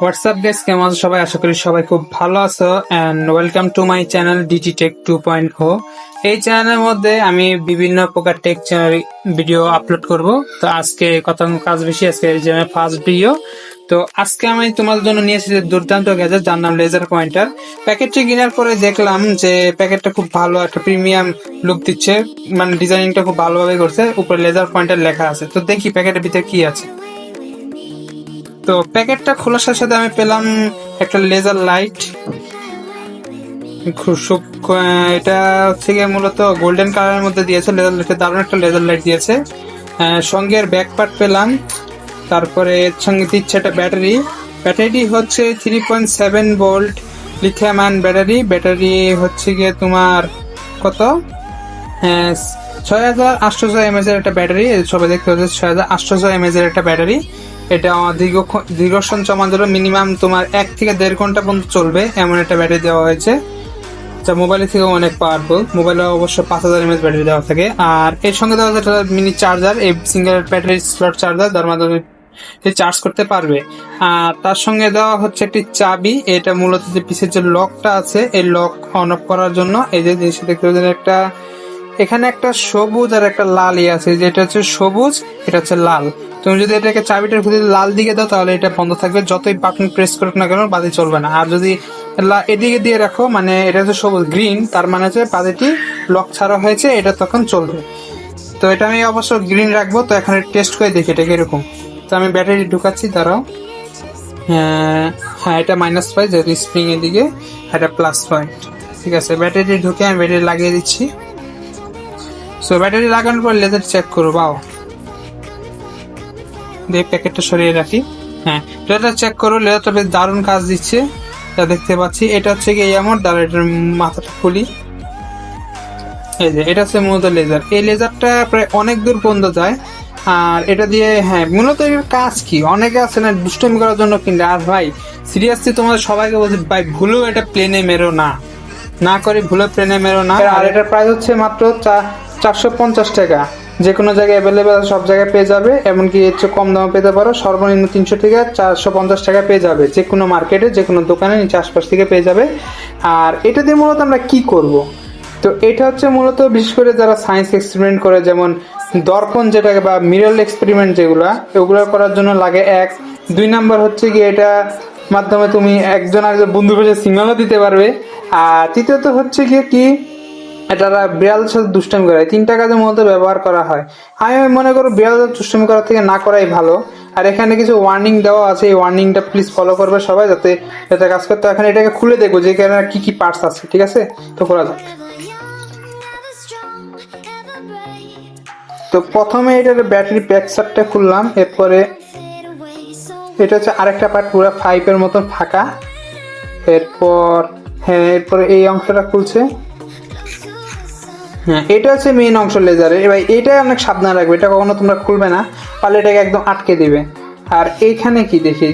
WhatsApp guys, কেমন আছো সবাই? আশা করি সবাই খুব ভালো আছো and welcome to my channel digi tech 2.0। এই চ্যানেলের মধ্যে আমি বিভিন্ন প্রকার টেক চ্যানেল ভিডিও আপলোড করব। তো আজকে কথা কাজ বেশি, আজকে ফার্স্ট ভিডিও। তো আজকে আমি তোমাদের জন্য নিয়ে এসেছি দুর্দান্ত গ্যাজেট, যার নাম লেজার পয়েন্টার। প্যাকেটটি কেনার পরে দেখলাম যে প্যাকেটটা খুব ভালো, একটা প্রিমিয়াম লুক দিচ্ছে, মানে ডিজাইনিংটা খুব ভালোভাবে করছে, উপরে লেজার পয়েন্টার লেখা আছে। তো দেখি প্যাকেটের ভিতরে কি আছে। তো প্যাকেটটা খোলার সাথে সাথে আমি পেলাম একটা লেজার লাইট। এটা হচ্ছে গিয়ে মূলত গোল্ডেন কালারের মধ্যে দিয়েছে। লেজার লাইটে দারুণ একটা লেজার লাইট দিয়েছে। সঙ্গে এর ব্যাক পার্ট পেলাম। তারপরে এর সঙ্গে দিচ্ছে একটা ব্যাটারি। ব্যাটারিটি হচ্ছে 3.7 volt lithium ion battery. Battery হচ্ছে গিয়ে তোমার কত, 6800 এমএজ এর একটা ব্যাটারি। সবাই দেখতে পাচ্ছে 6800 এমএজ এর একটা ব্যাটারি। এটা দীর্ঘক্ষণ জমা ধরো মিনিমাম তোমার 1 থেকে 1.5 ঘন্টা পর্যন্ত চলবে, এমন একটা ব্যাটারি দেওয়া হয়েছে, যা মোবাইলের থেকে অনেক পাওয়ারফুল। মোবাইলে অবশ্য 5000 এমএএচ ব্যাটারি দেওয়া থাকে। আর এর সঙ্গে দেওয়া একটা মিনি চার্জার, এই সিঙ্গেল ব্যাটারি স্লট চার্জার, যার মাধ্যমে চার্জ করতে পারবে। আর তার সঙ্গে দেওয়া হচ্ছে একটি চাবি। এটা মূলত যে পিছের যে লকটা আছে, এই লক অন অফ করার জন্য। এই যে জিনিসটা দেখতে পাচ্ছেন, একটা এখানে একটা সবুজ আর একটা লাল আছে, যেটা হচ্ছে সবুজ, এটা হচ্ছে লাল। তুমি যদি এটাকে চাবিটার খুঁজে লাল দিকে দাও তাহলে এটা বন্ধ থাকবে, যতই বাটন প্রেস করুক না কেন বাতি চলবে না। আর যদি এদিকে দিয়ে রাখো, মানে এটা হচ্ছে সবুজ গ্রিন, তার মানে হচ্ছে বাতিটি লক ছাড়া হয়েছে, এটা তখন চলবে। তো এটা আমি অবশ্য গ্রিন রাখবো। তো এখন টেস্ট করে দেখি এটা কিরকম। তো আমি ব্যাটারি ঢুকাচ্ছি, দাঁড়াও। হ্যাঁ, এটা -5, যেহেতু স্প্রিং এর দিকে, এটা +5। ঠিক আছে, ব্যাটারি ঢুকে আমি ব্যাটারি লাগিয়ে দিচ্ছি। সো ব্যাটারি লাগানোর পর লেজার চেক করবো। বাও, দিয়ে প্যাকেটটা সরিয়ে রাখি। হ্যাঁ, লেজার চেক করো, লেজারটা বেশ দারুণ কাজ দিচ্ছে, যা দেখতে পাচ্ছি। এটা হচ্ছে কি এমন, দাঁড়া এটার মাথাটা খুলি। এই যে এটা হচ্ছে মূলত লেজার। এই লেজারটা প্রায় অনেক দূর পর্যন্ত যায়। আর এটা দিয়ে, হ্যাঁ, মূলত এর কাজ কি, অনেকে আছে না দুষ্টমি করার জন্য কিনলে। আর ভাই সিরিয়াসলি তোমাদের সবাইকে বলছি, ভাই ভুলেও এটা প্লেনে মেরো না করে ভুলে প্লেনে মেরো না। আর এটার প্রাইস হচ্ছে মাত্র 450 টাকা। যে কোনো জায়গায় অ্যাভেলেবেল, সব জায়গায় পেয়ে যাবে। এমনকি এর চেয়ে কম দামে পেতে পারো, সর্বনিম্ন 300 থেকে 450 টাকা পেয়ে যাবে। যে কোনো মার্কেটে, যে কোনো দোকানে নিচে আশপাশ থেকে পেয়ে যাবে। আর এটা দিয়ে মূলত আমরা কি করব? তো এটা হচ্ছে মূলত বিশেষ করে যারা সায়েন্স এক্সপেরিমেন্ট করে, যেমন দর্পণ যেটাকে বা মিরর এক্সপেরিমেন্ট যেগুলো, ওগুলো করার জন্য লাগে। 2 নাম্বার হচ্ছে কি, এটা মাধ্যমে তুমি একজন আরেকজন বন্ধু পেশে সিগন্যালও দিতে পারবে। আর তৃতীয়ত হচ্ছে গিয়ে কি, এটা বিড়ালের সাথে দুষ্টামি করা, 3টা কাজের মধ্যে ব্যবহার করা হয়। আমি মনে করো বিড়ালের দুষ্টামি করার থেকে না করাই ভালো। আর এখানে কিছু ওয়ার্নিং দেওয়া আছে, এই ওয়ার্নিংটা প্লিজ ফলো করবে সবাই, যাতে এটা কাজ করতে। এখন এটাকে খুলে দেখবো যে এখানে কি কি পার্টস আছে। ঠিক আছে, তো করা যাক। তো প্রথমে এটার ব্যাটারি ব্যাক সাইডটা খুললাম। এরপরে এটা হচ্ছে আরেকটা পার্ট, পুরো 5 মতন ফাঁকা। এরপরে এই অংশটা খুলছে। হ্যাঁ, এটা হচ্ছে মেইন অংশ লেজারের। এবার এটা অনেক সাবধান রাখবে, এটা কখনো তোমরা খুলবে না, পারলে এটাকে একদম আটকে দিবে। আর এইখানে কি দেখি,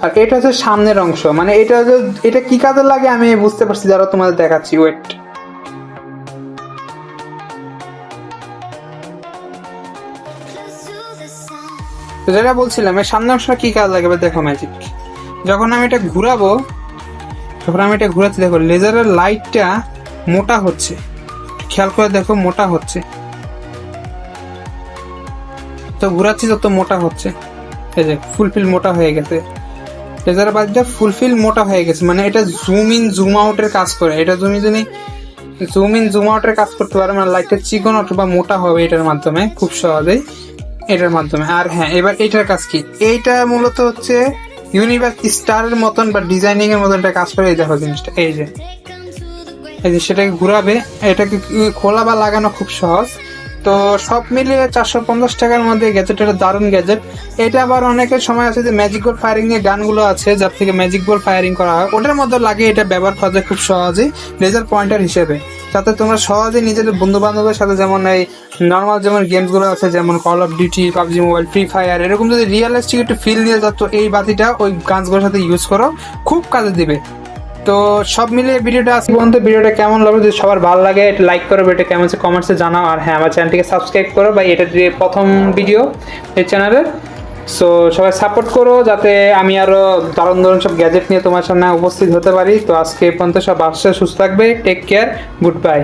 আর এটা হচ্ছে সামনের অংশ, মানে এটা কি কাজে লাগে আমি বুঝতে পারছি, যারা তোমাদের দেখাচ্ছি। ওয়েট, যেটা বলছিলাম, এর সামনের অংশটা কি কাজ লাগে দেখো। ম্যাজিক, যখন আমি এটা ঘুরাচ্ছি, দেখো লেজারের লাইটটা মোটা হচ্ছে। খেয়াল করে দেখো, মোটা হচ্ছে। তো ঘুরাচ্ছি তত মোটা হচ্ছে। এই যে ফুলফিল মোটা হয়ে গেছে, লেজারের বাতিটা ফুলফিল মোটা হয়ে গেছে। মানে এটা জুম ইন জুম আউটের কাজ করে। এটা তুমি যদি জুম ইন জুম আউটের কাজ করতে পারো, মানে লাইটটা চিকন অথবা মোটা হবে এটার মাধ্যমে, খুব সহজেই এটার মাধ্যমে। আর হ্যাঁ, এবার এটার কাজ কি, এইটা মূলত হচ্ছে ইউনিভার্স স্টারের মতন বা ডিজাইনিং এর মতন একটা কাজ করে। এই দেখো জিনিসটা, এই যে সেটাকে ঘুরাবে। এটাকে খোলা বা লাগানো খুব সহজ। তো সব মিলিয়ে 450 টাকার মধ্যে গ্যাজেটের দারুণ গ্যাজেট। এটা আবার অনেকের সময় আছে যে ম্যাজিক বল ফায়ারিং এর গানগুলো আছে, যার থেকে ম্যাজিক বল ফায়ারিং করা হয়, ওটার মধ্যে লাগে। এটা ব্যবহার করা যায় খুব সহজেই লেজার পয়েন্টার হিসেবে, যাতে তোমরা সহজে নিজেদের বন্ধু বান্ধবের সাথে, যেমন এই নর্মাল যেমন গেমস গুলো আছে, যেমন call of duty, PUBG mobile, free fire, এরকম যদি রিয়েলিস্টিক একটু ফিল নিয়ে যাচ্ছ, এই বাতিটা ওই গানগুলোর সাথে ইউজ করো, খুব কাজে দিবে। তো সব মিলিয়ে ভিডিওটা আজকে পর্যন্ত। ভিডিওটা কেমন লাগলো, যদি সবার ভালো লাগে এটা লাইক করো, এটা কেমন আছে কমেন্টসে জানাও। আর হ্যাঁ, আমার চ্যানেলটিকে সাবস্ক্রাইব করো, বা এটা দিয়ে প্রথম ভিডিও এই চ্যানেলের। সো সবাই সাপোর্ট করো যাতে আমি আরো দারুণ দারুণ সব গ্যাজেট নিয়ে তোমার সামনে উপস্থিত হতে পারি। তো আজকে এই পর্যন্ত, সব আসছে, সুস্থ থাকবে, টেক কেয়ার, গুড বাই।